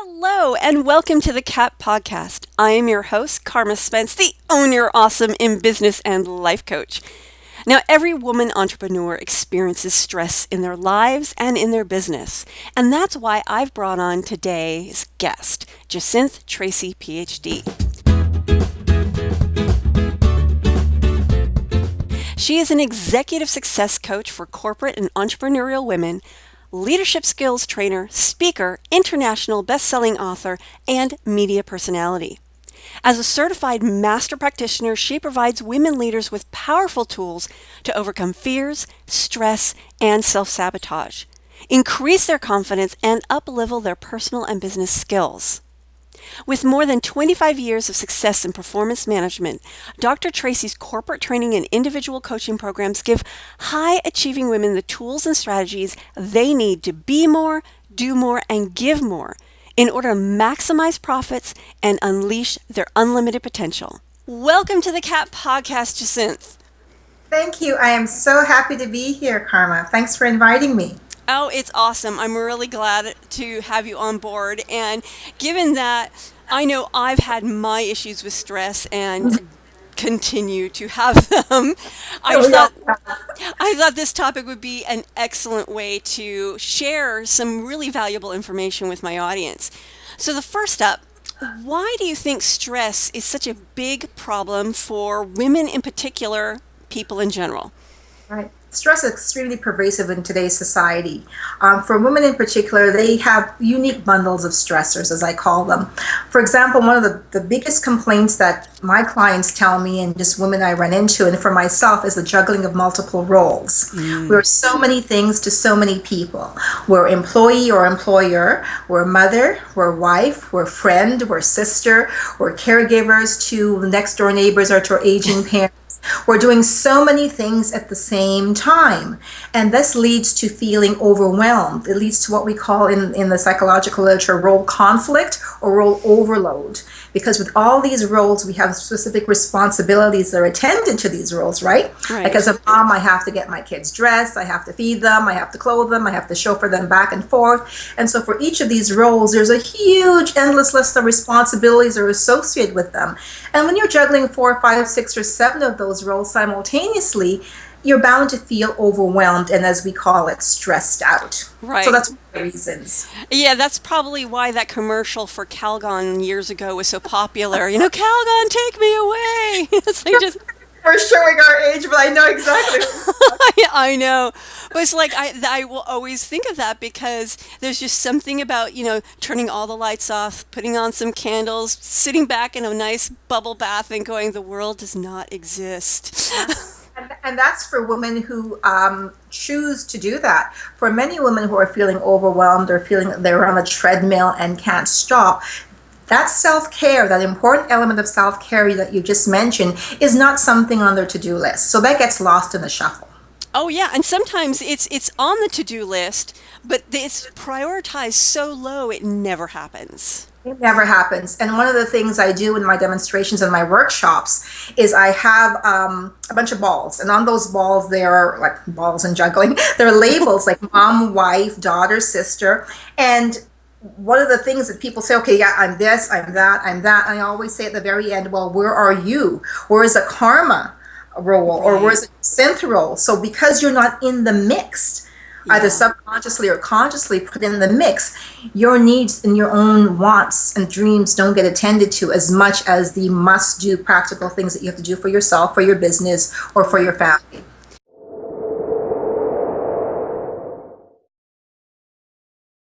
Hello, and welcome to the C.A.P podcast. I am your host, Carma Spence, the Own Your Awesome in Business and Life Coach. Now, every woman entrepreneur experiences stress in their lives and in their business. And that's why I've brought on today's guest, Jacinth Tracey, PhD. She is an executive success coach for corporate and entrepreneurial women, leadership skills trainer, speaker, international best-selling author, and media personality. As a certified master practitioner, she provides women leaders with powerful tools to overcome fears, stress, and self-sabotage, increase their confidence, and up-level their personal and business skills. With more than 25 years of success in performance management, Dr. Tracey's corporate training and individual coaching programs give high-achieving women the tools and strategies they need to be more, do more, and give more in order to maximize profits and unleash their unlimited potential. Welcome to the C.A.P podcast, Jacinth. Thank you. I am so happy to be here, Karma. Thanks for inviting me. Oh, it's awesome. I'm really glad to have you on board. And given that I know I've had my issues with stress and continue to have them, I thought this topic would be an excellent way to share some really valuable information with my audience. So the first up, why do you think stress is such a big problem for women in particular, people in general? Right. Stress is extremely pervasive in today's society. For women in particular, they have unique bundles of stressors, as I call them. For example, one of the biggest complaints that my clients tell me and just women I run into, and for myself, is the juggling of multiple roles. We're so many things to so many people. We're employee or employer, we're mother, we're wife, we're friend, we're sister, we're caregivers to next door neighbors or to our aging parents. We're doing so many things at the same time, and this leads to feeling overwhelmed. It leads to what we call in the psychological literature role conflict or role overload, because with all these roles, we have specific responsibilities that are attendant to these roles, right? Like as a mom, I have to get my kids dressed, I have to feed them, I have to clothe them, I have to chauffeur them back and forth. And so for each of these roles, there's a huge, endless list of responsibilities that are associated with them. And when you're juggling 4, 5, 6, or 7 of those roles simultaneously, you're bound to feel overwhelmed and, as we call it, stressed out. Right. So that's one of the reasons. Yeah, that's probably why that commercial for Calgon years ago was so popular. You know, Calgon, take me away. It's like just... We're showing our age, but I know exactly. I know. But it's like I will always think of that because there's just something about, you know, turning all the lights off, putting on some candles, sitting back in a nice bubble bath and going, the world does not exist. And that's for women who choose to do that. For many women who are feeling overwhelmed or feeling that they're on a treadmill and can't stop, that self-care, that important element of self-care that you just mentioned, is not something on their to-do list. So that gets lost in the shuffle. Oh, yeah. And sometimes it's on the to-do list, but it's prioritized so low it never happens. It never happens. And one of the things I do in my demonstrations and my workshops is I have a bunch of balls. And on those balls, there are like balls and juggling. There are labels like mom, wife, daughter, sister. And one of the things that people say, okay, yeah, I'm this, I'm that, I'm that. And I always say at the very end, well, where are you? Where is a karma role or where is a synth role? So because you're not in the mix, either subconsciously or consciously put in the mix, your needs and your own wants and dreams don't get attended to as much as the must-do practical things that you have to do for yourself, for your business, or for your family.